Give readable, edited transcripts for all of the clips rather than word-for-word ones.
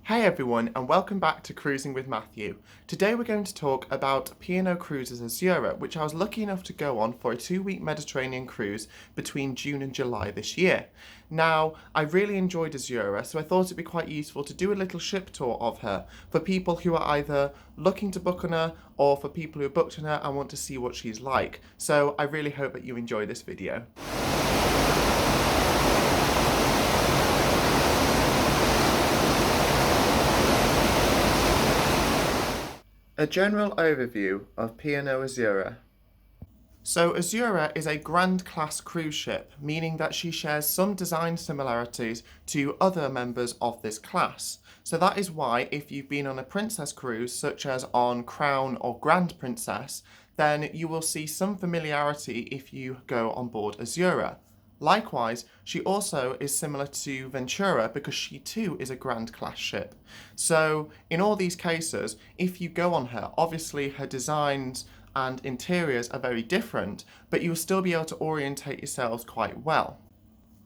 Hey everyone, and welcome back to Cruising with Matthew. Today we're going to talk about P&O Cruises Azura, which I was lucky enough to go on for a 2-week Mediterranean cruise between June and July this year. Now, I really enjoyed Azura, so I thought it'd be quite useful to do a little ship tour of her for people who are either looking to book on her or for people who have booked on her and want to see what she's like. So I really hope that you enjoy this video. A general overview of P&O Azura. So Azura is a Grand Class cruise ship, meaning that she shares some design similarities to other members of this class. So that is why if you've been on a Princess cruise, such as on Crown or Grand Princess, then you will see some familiarity if you go on board Azura. Likewise, she also is similar to Ventura because she too is a Grand Class ship. So in all these cases, if you go on her, obviously her designs and interiors are very different, but you'll still be able to orientate yourselves quite well.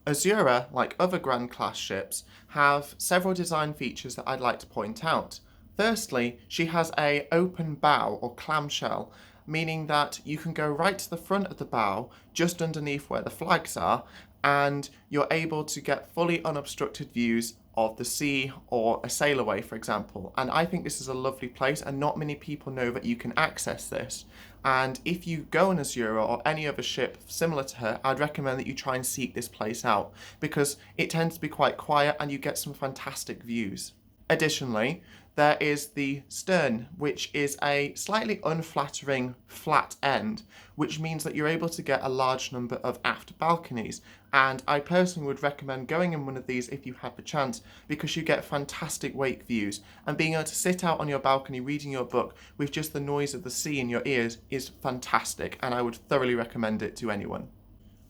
Azura, like other Grand Class ships, have several design features that I'd like to point out. Firstly, she has an open bow or clamshell, meaning that you can go right to the front of the bow, just underneath where the flags are, and you're able to get fully unobstructed views of the sea or a sailaway, for example. And I think this is a lovely place, and not many people know that you can access this. And if you go on Azura or any other ship similar to her, I'd recommend that you try and seek this place out, because it tends to be quite quiet and you get some fantastic views. Additionally, there is the stern, which is a slightly unflattering flat end, which means that you're able to get a large number of aft balconies. And I personally would recommend going in one of these if you have the chance, because you get fantastic wake views, and being able to sit out on your balcony reading your book with just the noise of the sea in your ears is fantastic, and I would thoroughly recommend it to anyone.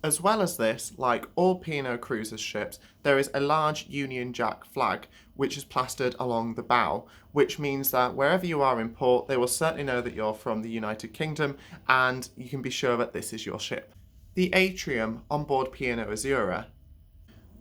As well as this, like all P&O Cruises ships, there is a large Union Jack flag which is plastered along the bow, which means that wherever you are in port, they will certainly know that you're from the United Kingdom, and you can be sure that this is your ship. The ATRIUM on board P&O Azura.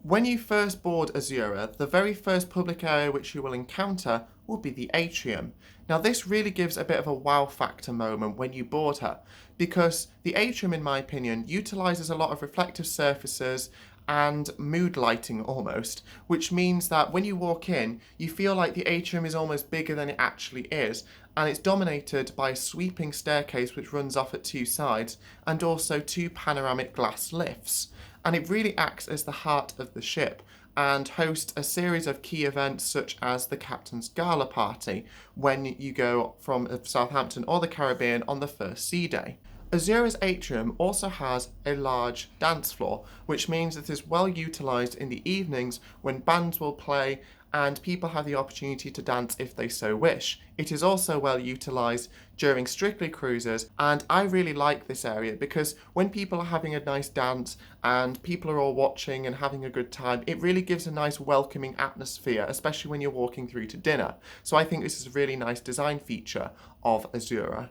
When you first board Azura, the very first public area which you will encounter will be the atrium. Now this really gives a bit of a wow factor moment when you board her, because the atrium, in my opinion, utilises a lot of reflective surfaces and mood lighting almost, which means that when you walk in, you feel like the atrium is almost bigger than it actually is, and it's dominated by a sweeping staircase which runs off at two sides, and also two panoramic glass lifts. And it really acts as the heart of the ship and hosts a series of key events such as the Captain's Gala Party when you go from Southampton or the Caribbean on the first sea day. Azura's atrium also has a large dance floor, which means it is well utilised in the evenings when bands will play and people have the opportunity to dance if they so wish. It is also well utilised during Strictly cruises, and I really like this area because when people are having a nice dance and people are all watching and having a good time, it really gives a nice welcoming atmosphere, especially when you're walking through to dinner. So I think this is a really nice design feature of Azura.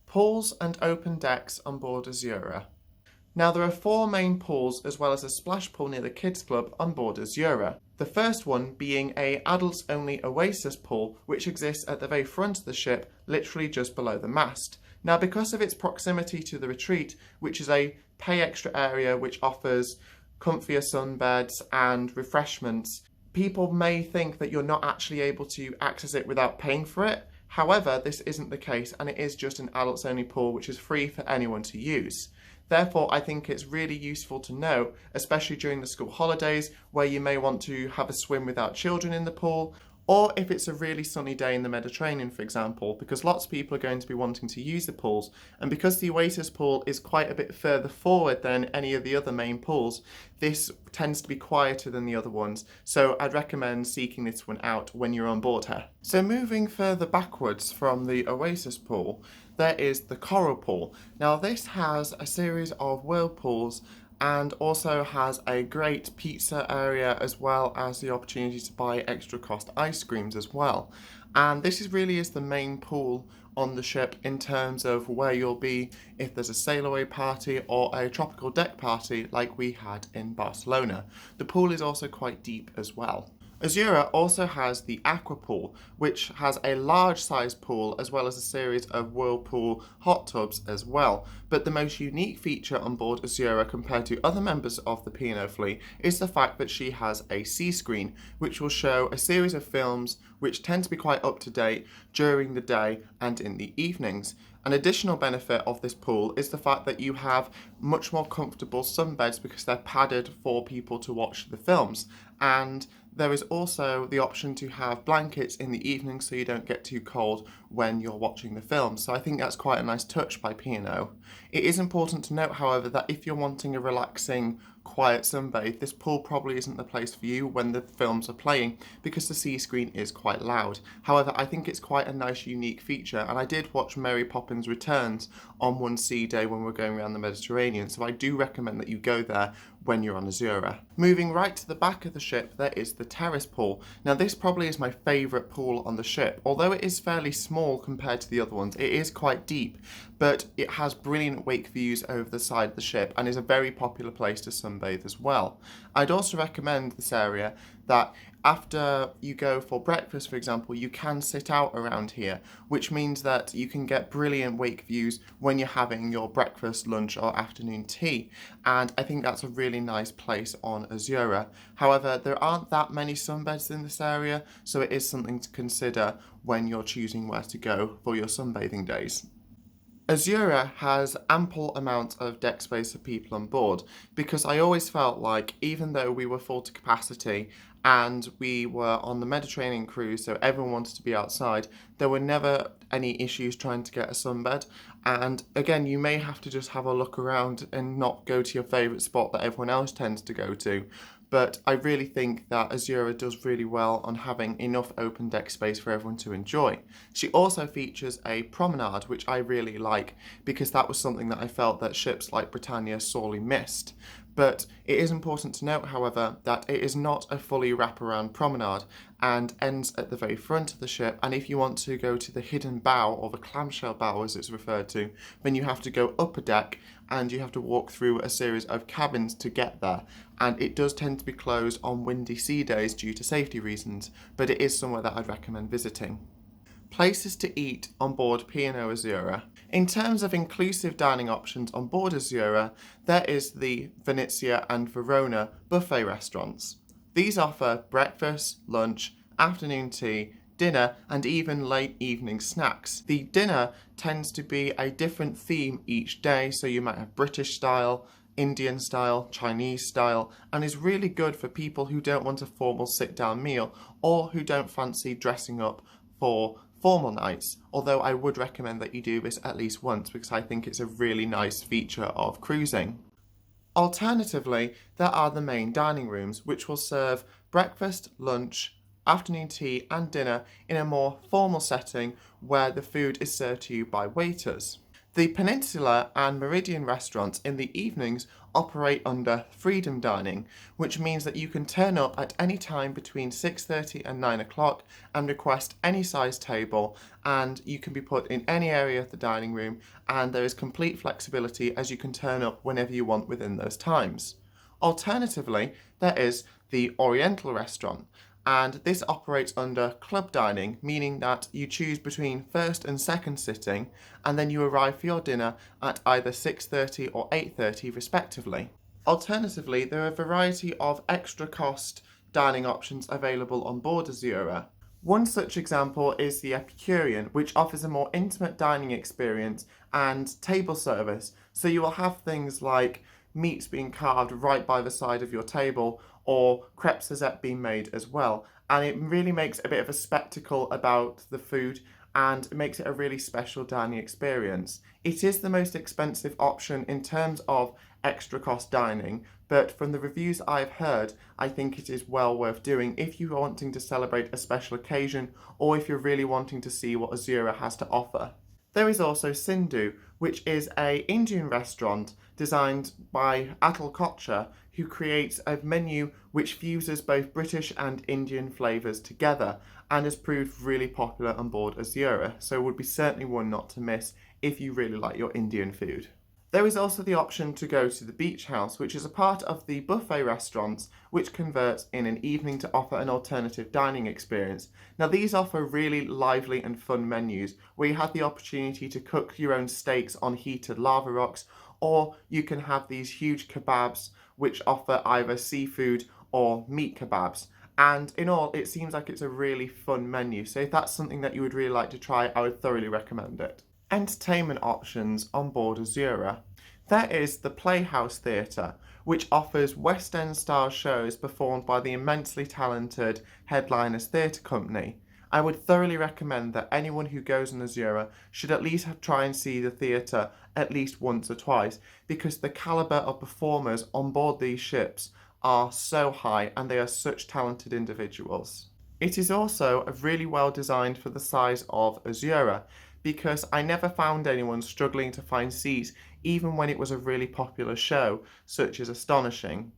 Pools and open decks on board Azura. Now there are 4 main pools as well as a splash pool near the kids club on board Azura. The first one being a adults only Oasis pool which exists at the very front of the ship, literally just below the mast. Now because of its proximity to the retreat, which is a pay extra area which offers comfier sunbeds and refreshments, people may think that you're not actually able to access it without paying for it. However, this isn't the case, and it is just an adults only pool which is free for anyone to use. Therefore, I think it's really useful to know, especially during the school holidays, where you may want to have a swim without children in the pool, or if it's a really sunny day in the Mediterranean, for example, because lots of people are going to be wanting to use the pools, and because the Oasis pool is quite a bit further forward than any of the other main pools, this tends to be quieter than the other ones, so I'd recommend seeking this one out when you're on board her. So moving further backwards from the Oasis pool, there is the Coral pool. Now this has a series of whirlpools and also has a great pizza area as well as the opportunity to buy extra cost ice creams as well. And this really is the main pool on the ship in terms of where you'll be if there's a sail away party or a tropical deck party like we had in Barcelona. The pool is also quite deep as well. Azura also has the Aqua Pool, which has a large size pool as well as a series of whirlpool hot tubs as well. But the most unique feature on board Azura compared to other members of the P&O fleet is the fact that she has a C-screen, which will show a series of films which tend to be quite up to date during the day and in the evenings. An additional benefit of this pool is the fact that you have much more comfortable sunbeds because they're padded for people to watch the films. And there is also the option to have blankets in the evening so you don't get too cold when you're watching the film. So I think that's quite a nice touch by P&O. It is important to note, however, that if you're wanting a relaxing, quiet sunbathe, this pool probably isn't the place for you when the films are playing because the C-screen is quite loud. However, I think it's quite a nice, unique feature, and I did watch Mary Poppins Returns on one sea day when we're going around the Mediterranean, so I do recommend that you go there when you're on Azura. Moving right to the back of the ship, there is the terrace pool. Now this probably is my favourite pool on the ship. Although it is fairly small compared to the other ones, it is quite deep, but it has brilliant wake views over the side of the ship and is a very popular place to sunbathe as well. I'd also recommend this area that after you go for breakfast, for example, you can sit out around here, which means that you can get brilliant wake views when you're having your breakfast, lunch, or afternoon tea. And I think that's a really nice place on Azura. However, there aren't that many sunbeds in this area, so it is something to consider when you're choosing where to go for your sunbathing days. Azura has ample amount of deck space for people on board because I always felt like even though we were full to capacity and we were on the Mediterranean cruise, so everyone wanted to be outside, there were never any issues trying to get a sunbed. And again, you may have to just have a look around and not go to your favourite spot that everyone else tends to go to. But I really think that Azura does really well on having enough open deck space for everyone to enjoy. She also features a promenade, which I really like because that was something that I felt that ships like Britannia sorely missed. But it is important to note, however, that it is not a fully wraparound promenade and ends at the very front of the ship. And if you want to go to the hidden bow, or the clamshell bow as it's referred to, then you have to go up a deck and you have to walk through a series of cabins to get there. And it does tend to be closed on windy sea days due to safety reasons, but it is somewhere that I'd recommend visiting. Places to eat on board P&O Azura. In terms of inclusive dining options on board Azura, there is the Venezia and Verona buffet restaurants. These offer breakfast, lunch, afternoon tea, dinner, and even late evening snacks. The dinner tends to be a different theme each day, so you might have British style, Indian style, Chinese style, and is really good for people who don't want a formal sit-down meal or who don't fancy dressing up for formal nights, although I would recommend that you do this at least once because I think it's a really nice feature of cruising. Alternatively, there are the main dining rooms, which will serve breakfast, lunch, afternoon tea and dinner in a more formal setting where the food is served to you by waiters. The Peninsula and Meridian restaurants in the evenings operate under freedom dining, which means that you can turn up at any time between 6:30 and 9 o'clock and request any size table, and you can be put in any area of the dining room, and there is complete flexibility as you can turn up whenever you want within those times. Alternatively, there is the Oriental restaurant, and this operates under club dining, meaning that you choose between first and second sitting, and then you arrive for your dinner at either 6:30 or 8:30 respectively. Alternatively, there are a variety of extra cost dining options available on board Azura. One such example is the Epicurean, which offers a more intimate dining experience and table service, so you will have things like meats being carved right by the side of your table, or crêpes Suzette being made as well. And it really makes a bit of a spectacle about the food and it makes it a really special dining experience. It is the most expensive option in terms of extra cost dining, but from the reviews I've heard, I think it is well worth doing if you're wanting to celebrate a special occasion or if you're really wanting to see what Azura has to offer. There is also Sindhu, which is an Indian restaurant designed by Atul Kochhar, who creates a menu which fuses both British and Indian flavours together and has proved really popular on board Azura, so would be certainly one not to miss if you really like your Indian food. There is also the option to go to the beach house, which is a part of the buffet restaurants, which converts in an evening to offer an alternative dining experience. Now, these offer really lively and fun menus where you have the opportunity to cook your own steaks on heated lava rocks, or you can have these huge kebabs which offer either seafood or meat kebabs. And in all, it seems like it's a really fun menu. So if that's something that you would really like to try, I would thoroughly recommend it. Entertainment options on board Azura. There is the Playhouse Theatre, which offers West End style shows performed by the immensely talented Headliners Theatre Company. I would thoroughly recommend that anyone who goes on Azura should at least try and see the theatre at least once or twice, because the calibre of performers on board these ships are so high and they are such talented individuals. It is also really well designed for the size of Azura, because I never found anyone struggling to find seats even when it was a really popular show, such as Astonishing.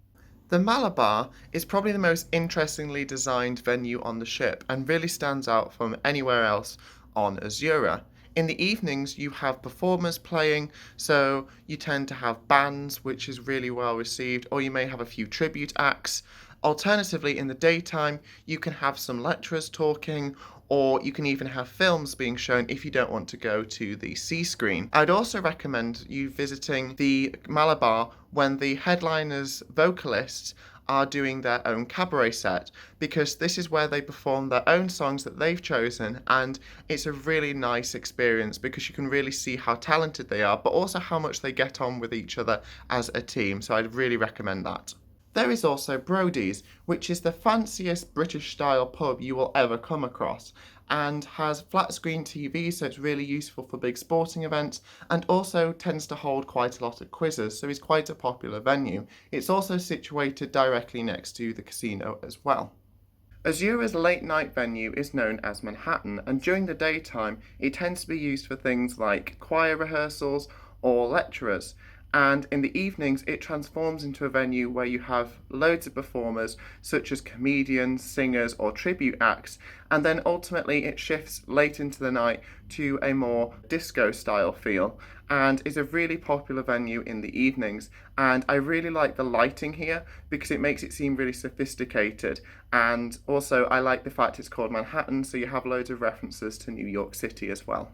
The Malabar is probably the most interestingly designed venue on the ship and really stands out from anywhere else on Azura. In the evenings, you have performers playing, so you tend to have bands, which is really well received, or you may have a few tribute acts. Alternatively, in the daytime, you can have some lecturers talking, or you can even have films being shown if you don't want to go to the C screen. I'd also recommend you visiting the Malabar when the headliners' vocalists are doing their own cabaret set, because this is where they perform their own songs that they've chosen, and it's a really nice experience because you can really see how talented they are, but also how much they get on with each other as a team, so I'd really recommend that. There is also Brodie's, which is the fanciest British-style pub you will ever come across, and has flat-screen TV, so it's really useful for big sporting events, and also tends to hold quite a lot of quizzes, so it's quite a popular venue. It's also situated directly next to the casino as well. Azura's late-night venue is known as Manhattan, and during the daytime it tends to be used for things like choir rehearsals or lecturers. And in the evenings, it transforms into a venue where you have loads of performers, such as comedians, singers, or tribute acts, and then ultimately it shifts late into the night to a more disco-style feel, and is a really popular venue in the evenings. And I really like the lighting here because it makes it seem really sophisticated, and also I like the fact it's called Manhattan, so you have loads of references to New York City as well.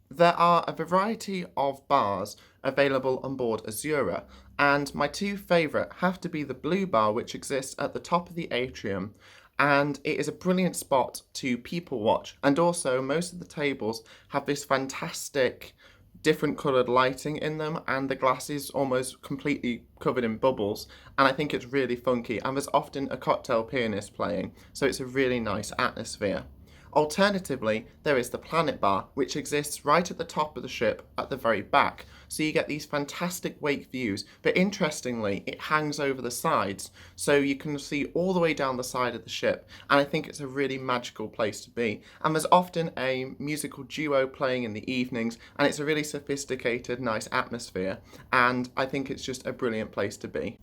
There are a variety of bars available on board Azura, and my two favourite have to be the Blue Bar, which exists at the top of the atrium, and it is a brilliant spot to people watch, and also most of the tables have this fantastic different coloured lighting in them, and the glass is almost completely covered in bubbles, and I think it's really funky, and there's often a cocktail pianist playing, so it's a really nice atmosphere. Alternatively, there is the Planet Bar, which exists right at the top of the ship at the very back, so you get these fantastic wake views, but interestingly, it hangs over the sides, so you can see all the way down the side of the ship, and I think it's a really magical place to be. And there's often a musical duo playing in the evenings, and it's a really sophisticated, nice atmosphere, and I think it's just a brilliant place to be.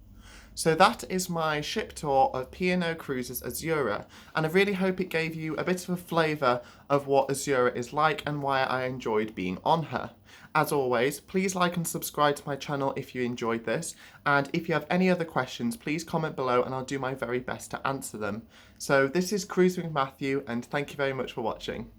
So that is my ship tour of P&O Cruises Azura, and I really hope it gave you a bit of a flavour of what Azura is like and why I enjoyed being on her. As always, please like and subscribe to my channel if you enjoyed this, and if you have any other questions, please comment below and I'll do my very best to answer them. So this is Cruising with Matthew, and thank you very much for watching.